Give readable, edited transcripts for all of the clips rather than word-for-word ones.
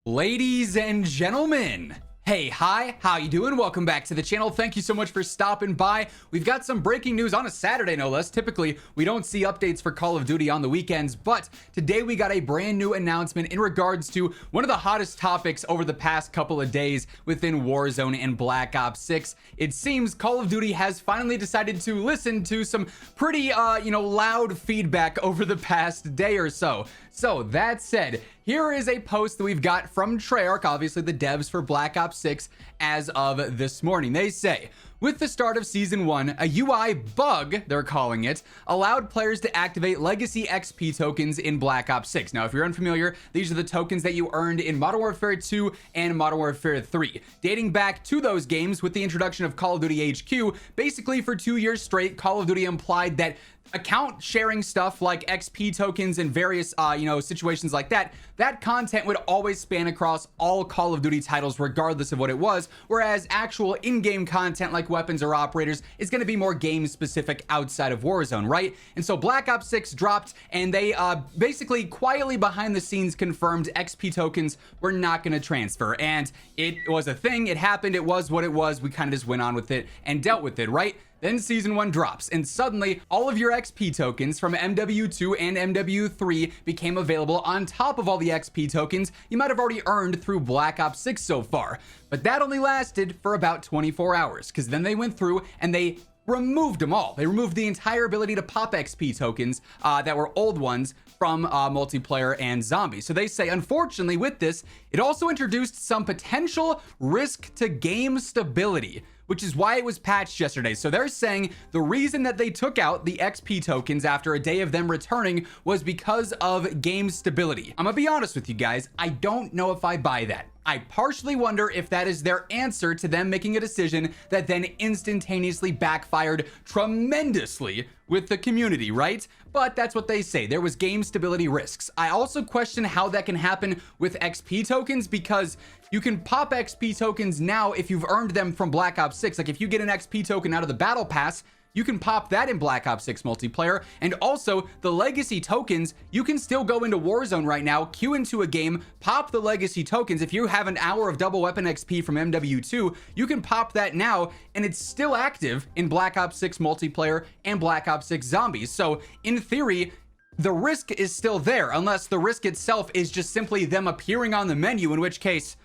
Ladies and gentlemen, hey, hi, how you doing? Welcome back to the channel. Thank you so much for stopping by. We've got some breaking news on a Saturday, no less. Typically, we don't see updates for Call of Duty on the weekends, but today we got a brand new announcement in regards to one of the hottest topics over the past couple of days within Warzone and Black Ops 6. It seems Call of Duty has finally decided to listen to some pretty, loud feedback over the past day or so. So that said, here is a post that we've got from Treyarch, obviously the devs for Black Ops 6, as of this morning. They say, with the start of Season 1, a UI bug, they're calling it, allowed players to activate legacy XP tokens in Black Ops 6. Now, if you're unfamiliar, these are the tokens that you earned in Modern Warfare 2 and Modern Warfare 3. Dating back to those games with the introduction of Call of Duty HQ, basically for 2 years straight, Call of Duty implied that account sharing stuff like XP tokens and various, situations like that, that content would always span across all Call of Duty titles regardless of what it was, whereas actual in-game content like weapons or operators is going to be more game specific outside of Warzone, right? And so Black Ops 6 dropped and they basically quietly behind the scenes confirmed XP tokens were not going to transfer, and it was a thing, it happened, it was what it was, we kind of just went on with it and dealt with it, right? Then Season 1 drops, and suddenly all of your XP tokens from MW2 and MW3 became available on top of all the XP tokens you might have already earned through Black Ops 6 so far. But that only lasted for about 24 hours, because then they went through and they removed them all. They removed the entire ability to pop XP tokens that were old ones from multiplayer and zombies. So they say, unfortunately with this, it also introduced some potential risk to game stability, which is why it was patched yesterday. So they're saying the reason that they took out the XP tokens after a day of them returning was because of game stability. I'm gonna be honest with you guys, I don't know if I buy that. I partially wonder if that is their answer to them making a decision that then instantaneously backfired tremendously with the community, right? But that's what they say. There was game stability risks. I also question how that can happen with XP tokens, because you can pop XP tokens now if you've earned them from Black Ops 6. Like if you get an XP token out of the battle pass, you can pop that in Black Ops 6 multiplayer. And also the legacy tokens, you can still go into Warzone right now, queue into a game, pop the legacy tokens. If you have an hour of double weapon XP from MW2, you can pop that now and it's still active in Black Ops 6 multiplayer and Black Ops 6 zombies. So in theory, the risk is still there, unless the risk itself is just simply them appearing on the menu, in which case,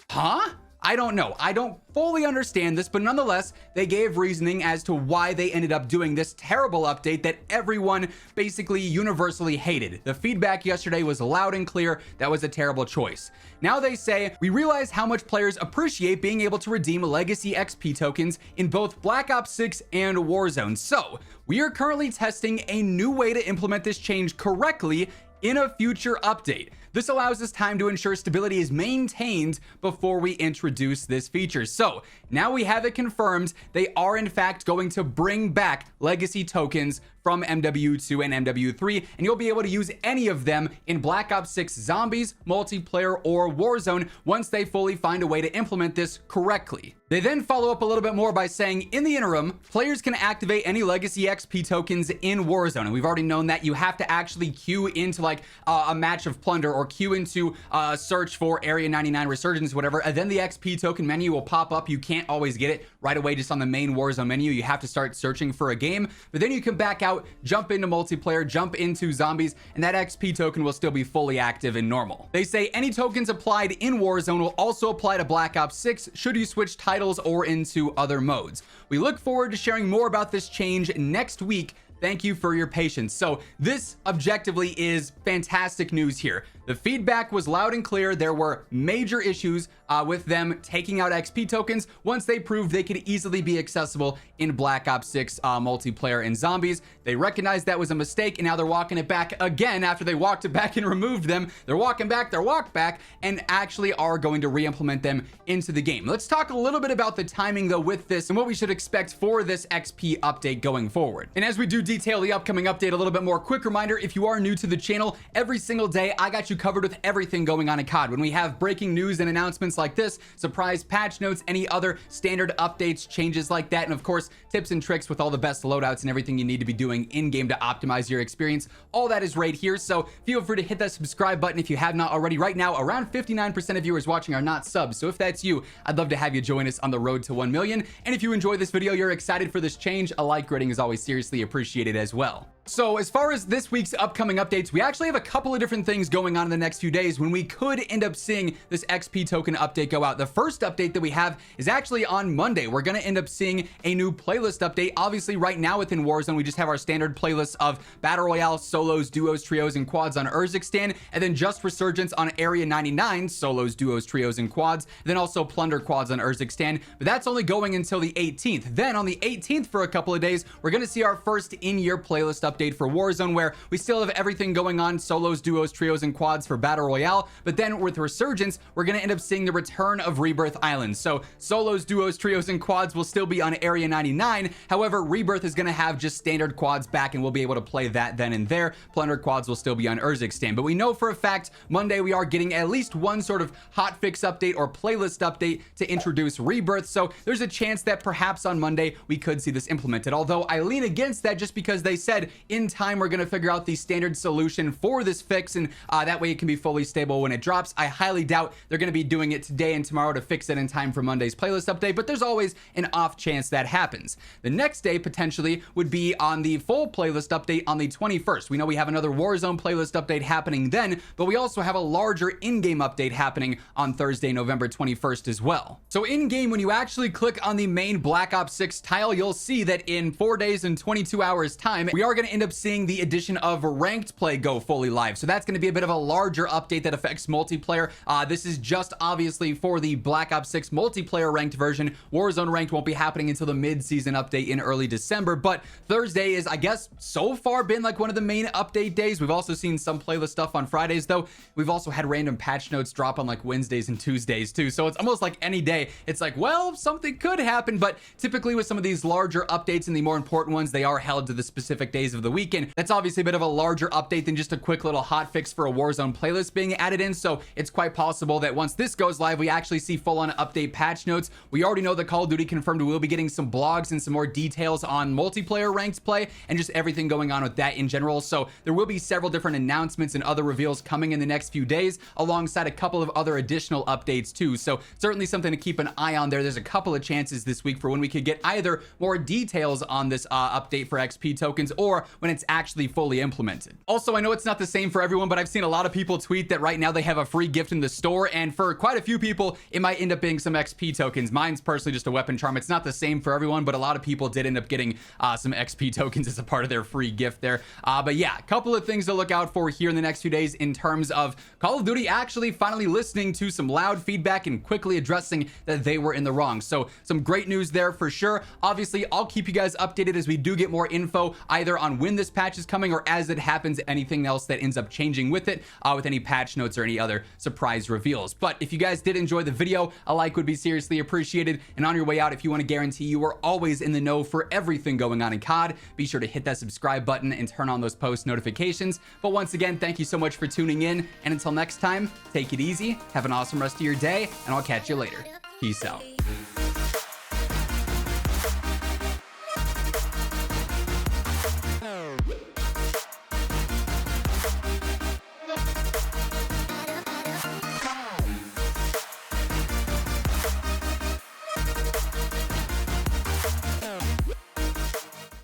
huh? I don't know. I don't fully understand this, but nonetheless, they gave reasoning as to why they ended up doing this terrible update that everyone basically universally hated. The feedback yesterday was loud and clear. That was a terrible choice. Now they say, we realize how much players appreciate being able to redeem legacy XP tokens in both Black Ops 6 and Warzone. So we are currently testing a new way to implement this change correctly in a future update. This allows us time to ensure stability is maintained before we introduce this feature. So now we have it confirmed. They are in fact going to bring back legacy tokens from MW2 and MW3, and you'll be able to use any of them in Black Ops 6 Zombies, multiplayer, or Warzone once they fully find a way to implement this correctly. They then follow up a little bit more by saying, in the interim, players can activate any legacy XP tokens in Warzone. And we've already known that you have to actually queue into like a match of plunder or queue into a search for Area 99 Resurgence, whatever, and then the XP token menu will pop up. You can't always get it right away just on the main Warzone menu. You have to start searching for a game, but then you come back out, jump into multiplayer, jump into zombies, and that XP token will still be fully active and normal. They say any tokens applied in Warzone will also apply to Black Ops 6 should you switch titles or into other modes. We look forward to sharing more about this change next week. Thank you for your patience. So this objectively is fantastic news here. The feedback was loud and clear. There were major issues with them taking out XP tokens once they proved they could easily be accessible in Black Ops 6 multiplayer and zombies. They recognized that was a mistake, and now they're walking it back again after they walked it back and removed them. They're walking back their walk back and actually are going to re-implement them into the game. Let's talk a little bit about the timing though with this and what we should expect for this XP update going forward. And as we do detail the upcoming update a little bit more, quick reminder, if you are new to the channel, every single day I got you covered with everything going on in COD. When we have breaking news and announcements like this, surprise patch notes, any other standard updates, changes like that, and of course, tips and tricks with all the best loadouts and everything you need to be doing in-game to optimize your experience. All that is right here, so feel free to hit that subscribe button if you have not already. Right now, around 59% of viewers watching are not subs, so if that's you, I'd love to have you join us on the road to 1 million. And if you enjoy this video, you're excited for this change, a like rating is always seriously appreciated as well. So as far as this week's upcoming updates, we actually have a couple of different things going on in the next few days when we could end up seeing this XP token update go out. The first update that we have is actually on Monday. We're going to end up seeing a new playlist update. Obviously, right now within Warzone, we just have our standard playlist of Battle Royale, solos, duos, trios, and quads on Urzikstan, and then just Resurgence on Area 99, solos, duos, trios, and quads, then also Plunder quads on Urzikstan, but that's only going until the 18th. Then on the 18th for a couple of days, we're going to see our first in-year playlist update for Warzone, where we still have everything going on, solos, duos, trios, and quads for Battle Royale, but then with Resurgence, we're going to end up seeing the return of Rebirth Island. So solos, duos, trios, and quads will still be on Area 99. However, Rebirth is going to have just standard quads back, and we'll be able to play that then and there. Plunder quads will still be on Urzikstan, but we know for a fact Monday we are getting at least one sort of hotfix update or playlist update to introduce Rebirth, so there's a chance that perhaps on Monday we could see this implemented, although I lean against that just because they said in time we're going to figure out the standard solution for this fix, and that way it can be fully stable when it drops. I highly doubt they're going to be doing it today and tomorrow to fix it in time for Monday's playlist update, but there's always an off chance that happens. The next day potentially would be on the full playlist update on the 21st. We know we have another Warzone playlist update happening then, but we also have a larger in-game update happening on Thursday, November 21st as well. So in-game, when you actually click on the main Black Ops 6 tile, you'll see that in 4 days and 22 hours time, we are going to end up seeing the addition of ranked play go fully live. So that's going to be a bit of a larger update that affects multiplayer. This is just obviously for the Black Ops 6 multiplayer ranked version. Warzone ranked won't be happening until the mid-season update in early December, but Thursday is, I guess, so far been like one of the main update days. We've also seen some playlist stuff on Fridays, though. We've also had random patch notes drop on like Wednesdays and Tuesdays too. So it's almost like any day it's like, well, something could happen, but typically with some of these larger updates and the more important ones, they are held to the specific days of the weekend. That's obviously a bit of a larger update than just a quick little hotfix for a Warzone playlist being added in. So it's quite possible that once this goes live, we actually see full-on update patch notes. We already know that Call of Duty confirmed we will be getting some blogs and some more details on multiplayer ranked play and just everything going on with that in general. So there will be several different announcements and other reveals coming in the next few days, alongside a couple of other additional updates too. So certainly something to keep an eye on there. There's a couple of chances this week for when we could get either more details on this update for XP tokens, or when it's actually fully implemented. Also, I know it's not the same for everyone, but I've seen a lot of people tweet that right now they have a free gift in the store, and for quite a few people it might end up being some XP tokens. Mine's personally just a weapon charm. It's not the same for everyone, but a lot of people did end up getting some XP tokens as a part of their free gift there. But yeah, a couple of things to look out for here in the next few days in terms of Call of Duty actually finally listening to some loud feedback and quickly addressing that they were in the wrong. So some great news there for sure. Obviously, I'll keep you guys updated as we do get more info either on when this patch is coming or as it happens, anything else that ends up changing with it, with any patch notes or any other surprise reveals. But if you guys did enjoy the video, a like would be seriously appreciated. And on your way out, if you want to guarantee you are always in the know for everything going on in COD, be sure to hit that subscribe button and turn on those post notifications. But once again, thank you so much for tuning in, and until next time, take it easy, have an awesome rest of your day, and I'll catch you later. Peace out.